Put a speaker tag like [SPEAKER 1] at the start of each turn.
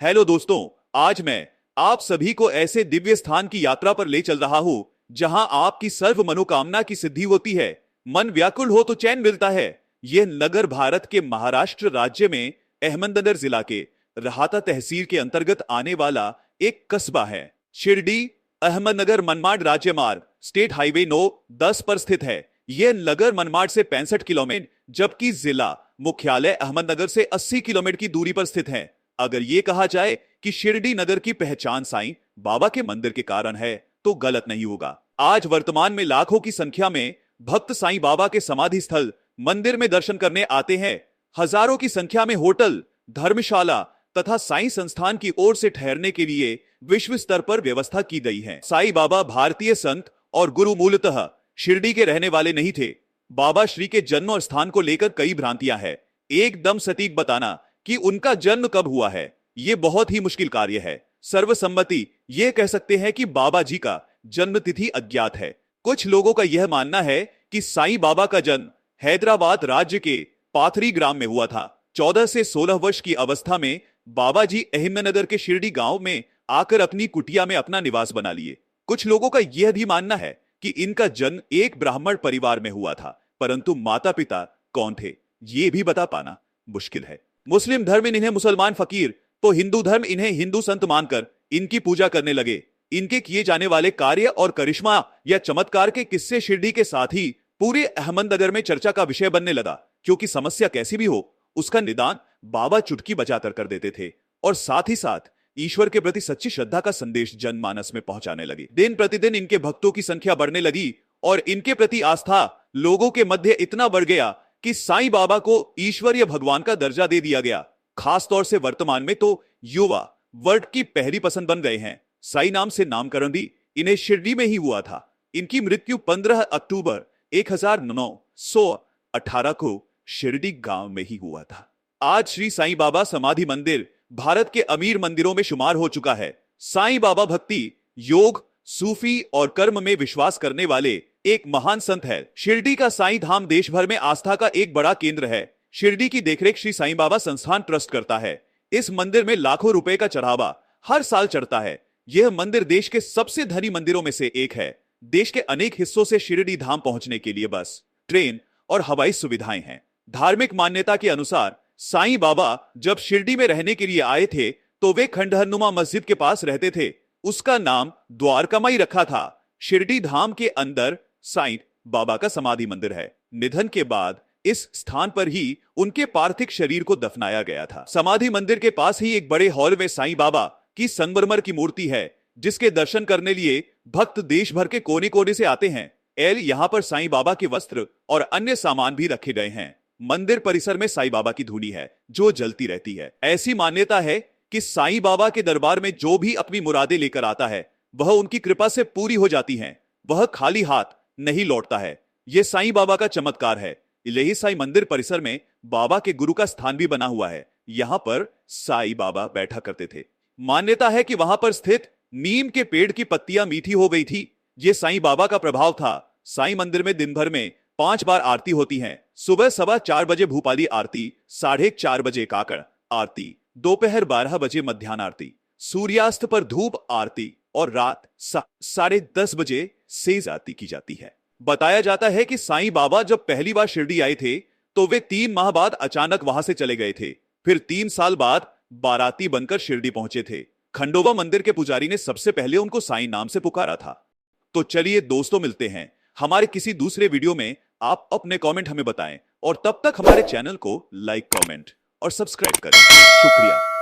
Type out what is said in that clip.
[SPEAKER 1] Hello दोस्तों, आज मैं आप सभी को ऐसे दिव्य स्थान की यात्रा पर ले चल रहा हूं जहां आपकी सर्व मनोकामना की सिद्धि होती है, मन व्याकुल हो तो चैन मिलता है। यह नगर भारत के महाराष्ट्र राज्य में अहमदनगर जिला के रहाता तहसील के अंतर्गत आने वाला एक कस्बा है। शिरडी अहमदनगर मनमाड राज्य मार्ग स्टेट हाईवे 9-10 पर स्थित है। यह नगर मनमाड से 65 किलोमीटर जबकि जिला मुख्यालय अहमदनगर से 80 किलोमीटर की दूरी पर स्थित है। अगर यह कहा जाए कि शिरडी नगर की पहचान साईं बाबा के मंदिर के कारण है तो गलत नहीं होगा। आज वर्तमान में लाखों की संख्या में भक्त साईं बाबा के समाधि स्थल मंदिर में दर्शन करने आते हैं। हजारों की संख्या में होटल, धर्मशाला तथा साईं संस्थान की ओर से ठहरने के लिए विश्व स्तर पर व्यवस्था की गई है। साईं बाबा भारतीय संत और गुरु मूलतः शिरडी के रहने वाले नहीं थे। बाबा श्री के जन्म और स्थान को लेकर कई भ्रांतियां हैं। एकदम सटीक बताना कि उनका जन्म कब हुआ है यह बहुत ही मुश्किल कार्य है। सर्वसम्मति यह कह सकते हैं कि बाबा जी का जन्म तिथि अज्ञात है। कुछ लोगों का यह मानना है कि साईं बाबा का जन्म हैदराबाद राज्य के पाथरी ग्राम में हुआ था। 14 से 16 वर्ष की अवस्था में बाबा जी अहमदनगर के शिरडी गांव में आकर अपनी कुटिया में अपना निवास बना लिए। कुछ लोगों का यह भी मानना है कि इनका जन्म एक ब्राह्मण परिवार में हुआ था, परंतु माता पिता कौन थे यह भी बता पाना मुश्किल है। मुस्लिम धर्म इन्हें मुसलमान फकीर तो हिंदू धर्म इन्हें हिंदू संत मानकर इनकी पूजा करने लगे। इनके किए जाने वाले कार्य और करिश्मा या चमत्कार के किस्से शिरडी के साथ ही पूरे अहमदनगर में चर्चा का विषय बनने लगा, क्योंकि समस्या कैसी भी हो उसका निदान बाबा चुटकी बजाकर कर देते थे और साथ ही साथ ईश्वर के प्रति सच्ची श्रद्धा का संदेश जनमानस में पहुंचाने लगे। दिन प्रतिदिन इनके भक्तों की संख्या बढ़ने लगी और इनके प्रति आस्था लोगों के मध्य इतना बढ़ गया कि साईं बाबा को ईश्वरीय भगवान का दर्जा दे दिया गया। खास तौर से वर्तमान में तो युवा वर्ग की पहली पसंद बन गए हैं। साईं नाम से नामकरण भी इन्हें शिरडी में ही हुआ था। इनकी मृत्यु 15 अक्टूबर 1918 को शिरडी गांव में ही हुआ था। आज श्री साईं बाबा समाधि मंदिर भारत के अमीर मंदिरों में शुमार हो चुका है। साईं बाबा भक्ति, योग, सूफी और कर्म में विश्वास करने वाले एक महान संत है। शिरडी का साईं धाम देश भर में आस्था का एक बड़ा केंद्र है। शिरडी की देखरेख श्री साईं बाबा संस्थान ट्रस्ट करता है। इस मंदिर में लाखों रुपए का चढ़ावा हर साल चढ़ता है। यह मंदिर देश के सबसे धनी मंदिरों में से एक है। देश के अनेक हिस्सों से शिरडी धाम पहुंचने के लिए बस, ट्रेन और हवाई सुविधाएं हैं। धार्मिक मान्यता के अनुसार साईं बाबा जब शिरडी में रहने के लिए आए थे तो वे खंडहरनुमा मस्जिद के पास रहते थे। उसका नाम द्वारकामाई रखा था। शिरडी धाम के अंदर साईं बाबा का समाधि मंदिर है। निधन के बाद इस स्थान पर ही उनके पार्थिव शरीर को दफनाया गया था। समाधि मंदिर के पास ही एक बड़े हॉल में साईं बाबा की संगमरमर की मूर्ति है, जिसके दर्शन करने लिए भक्त देश भर के कोने कोने से आते हैं। यहाँ पर साईं बाबा के वस्त्र और अन्य सामान भी रखे गए हैं। मंदिर परिसर में साईं बाबा की धूनी है जो जलती रहती है। ऐसी मान्यता है कि साईं बाबा के दरबार में जो भी अपनी मुरादें लेकर आता है वह उनकी कृपा से पूरी हो जाती हैं। वह खाली हाथ नहीं लौटता है। यह साईं बाबा का चमत्कार है। लेही साईं मंदिर परिसर में बाबा के गुरु का स्थान भी बना हुआ है। यहां पर साईं बाबा बैठा करते थे। मान्यता है कि वहां पर स्थित नीम के पेड़ की पत्तियां मीठी हो गई थी। यह साईं बाबा का प्रभाव था। साईं मंदिर में दिन भर में 5 बार आरती होती है। सुबह 4:15 बजे भूपाली आरती, 4:30 बजे काकड़ आरती, दोपहर 12 बजे मध्याह्न आरती, सूर्यास्त पर धूप आरती और रात 10:30 बजे सेज आरती की जाती है। बताया जाता है कि साईं बाबा जब पहली बार शिरडी आए थे तो वे 3 माह बाद अचानक वहां से चले गए थे। फिर 3 साल बाद बाराती बनकर शिरडी पहुंचे थे। खंडोबा मंदिर के पुजारी ने सबसे पहले उनको साईं नाम से पुकारा था। तो चलिए दोस्तों, मिलते हैं हमारे किसी दूसरे वीडियो में। आप अपने कमेंट हमें बताएं और तब तक हमारे चैनल को लाइक, कमेंट और सब्सक्राइब करें। शुक्रिया।